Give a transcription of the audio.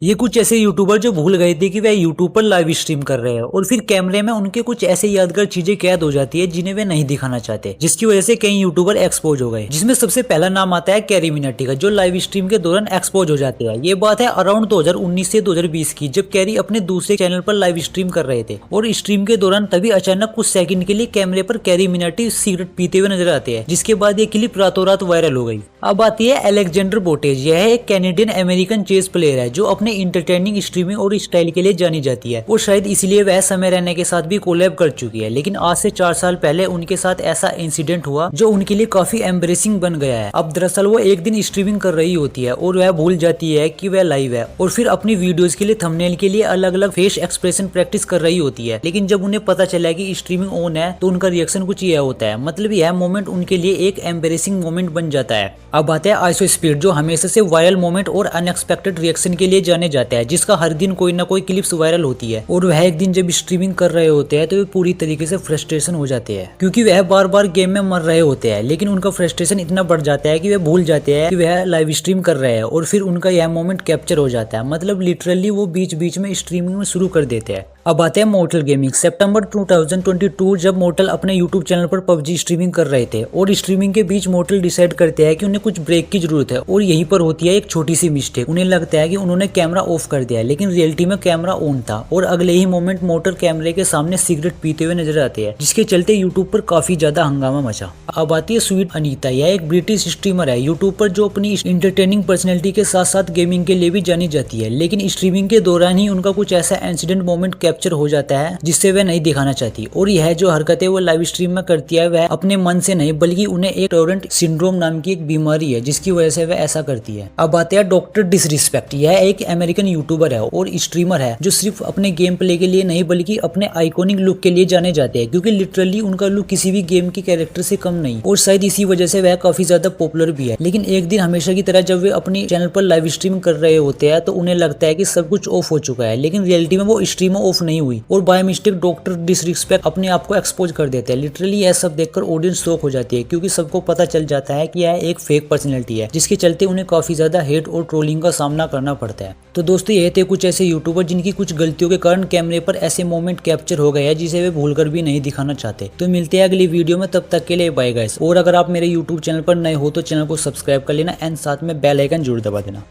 ये कुछ ऐसे यूट्यूबर जो भूल गए थे कि वह यूट्यूब पर लाइव स्ट्रीम कर रहे हैं और फिर कैमरे में उनके कुछ ऐसे यादगार चीजें कैद हो जाती है जिन्हें वे नहीं दिखाना चाहते, जिसकी वजह से कई यूट्यूबर एक्सपोज हो गए। जिसमें सबसे पहला नाम आता है कैरी मिनाटी का, जो लाइव स्ट्रीम के दौरान एक्सपोज हो जाते हैं। ये बात है अराउंड 2019 से 2020 की, जब कैरी अपने दूसरे चैनल पर लाइव स्ट्रीम कर रहे थे और स्ट्रीम के दौरान तभी अचानक कुछ सेकंड के लिए कैमरे पर कैरी मिनाटी सिगरेट पीते हुए नजर आते हैं, जिसके बाद ये क्लिप रातों रात वायरल हो गई। अब आती है अलेक्जेंडर बोटेज। यह एक कैनेडियन अमेरिकन चेस प्लेयर है जो अपने इंटरटेनिंग स्ट्रीमिंग और स्टाइल के लिए जानी जाती है और शायद इसलिए वह समय रहने के साथ भी कोलैब कर चुकी है। लेकिन आज से 4 साल पहले उनके साथ ऐसा इंसिडेंट हुआ जो उनके लिए काफी एम्बरेसिंग बन गया है। अब दरअसल वो एक दिन स्ट्रीमिंग कर रही होती है और वह भूल जाती है कि वह लाइव है और फिर अपनी वीडियोस के लिए थंबनेल के लिए अलग अलग फेस एक्सप्रेशन प्रैक्टिस कर रही होती है। लेकिन जब उन्हें पता चला कि स्ट्रीमिंग ऑन है तो उनका रिएक्शन कुछ यह होता है। मतलब यह मोमेंट उनके लिए एक एम्बरेसिंग मोमेंट बन जाता है। अब आता है आइसो स्पीड, जो हमेशा से वायरल मोमेंट और अनएक्सपेक्टेड रिएक्शन के लिए जाने जाता है, जिसका हर दिन कोई ना कोई क्लिप्स वायरल होती है। और वह एक दिन जब स्ट्रीमिंग कर रहे होते हैं तो वे पूरी तरीके से फ्रस्ट्रेशन हो जाते हैं, क्योंकि वह बार बार गेम में मर रहे होते हैं। लेकिन उनका फ्रस्ट्रेशन इतना बढ़ जाता है कि वे भूल जाते हैं कि वह लाइव स्ट्रीम कर रहे हैं और फिर उनका यह मोमेंट कैप्चर हो जाता है। मतलब लिटरली वो बीच बीच में स्ट्रीमिंग में शुरू कर देते हैं। अब आते हैं मोर्टल गेमिंग। सितंबर 2022 जब मोर्टल अपने यूट्यूब चैनल पर पबजी स्ट्रीमिंग कर रहे थे और स्ट्रीमिंग के बीच मोर्टल डिसाइड करते हैं कि उन्हें कुछ ब्रेक की जरूरत है और यहीं पर होती है एक छोटी सी मिस्टेक। उन्हें लगता है कि उन्होंने कैमरा ऑफ कर दिया है, लेकिन रियलिटी में कैमरा ऑन था और अगले ही मोमेंट मोर्टल कैमरे के सामने सिगरेट पीते हुए नजर आते हैं, जिसके चलते यूट्यूब पर काफी ज्यादा हंगामा मचा। अब आती है स्वीट अनीता। यह एक ब्रिटिश स्ट्रीमर है यूट्यूब पर जो अपनी इंटरटेनिंग पर्सनैलिटी के साथ साथ गेमिंग के लिए भी जानी जाती है। लेकिन स्ट्रीमिंग के दौरान ही उनका कुछ ऐसा इंसिडेंट मोमेंट कैप्चर हो जाता है जिससे वह नहीं दिखाना चाहती, और यह जो हरकतें वो लाइव स्ट्रीम में करती है वह अपने मन से नहीं बल्कि उन्हें एक टोरेंट सिंड्रोम नाम की एक बीमारी है जिसकी वजह से वह ऐसा करती है। अब आते हैं डॉक्टर डिसरिस्पेक्ट। यह एक अमेरिकन यूट्यूबर है और स्ट्रीमर है जो सिर्फ अपने गेम प्ले के लिए नहीं बल्कि अपने आइकॉनिक लुक के लिए जाने जाते हैं, क्योंकि लिटरली उनका लुक किसी भी गेम के कैरेक्टर से कम नहीं, और शायद इसी वजह से वह काफी ज्यादा पॉपुलर भी है। लेकिन एक दिन हमेशा की तरह जब वे अपनी चैनल पर लाइव स्ट्रीम कर रहे होते हैं तो उन्हें लगता है कि सब कुछ ऑफ हो चुका है, लेकिन रियलिटी में वो स्ट्रीम ऑफ नहीं हुई और बाय मिस्टेक डॉक्टर डिसरिस्पेक्ट अपने आप को एक्सपोज कर देते हैं। लिटरली यह सब देखकर ऑडियंस शॉक हो जाती है, क्योंकि सबको पता चल जाता है कि यह एक फेक पर्सनैलिटी है, जिसके चलते उन्हें काफी ज्यादा हेट और ट्रोलिंग का सामना करना पड़ता है। तो दोस्तों ये थे कुछ ऐसे यूट्यूबर जिनकी कुछ गलतियों के कारण कैमरे पर ऐसे मोमेंट कैप्चर हो गए हैं जिसे वे भूलकर भी नहीं दिखाना चाहते। तो मिलते हैं अगली वीडियो में, तब तक के लिए बाय गाइस। और अगर आप मेरे यूट्यूब चैनल पर नए हो तो चैनल को सब्सक्राइब कर लेना एंड साथ में बेल आइकन जरूर दबा देना।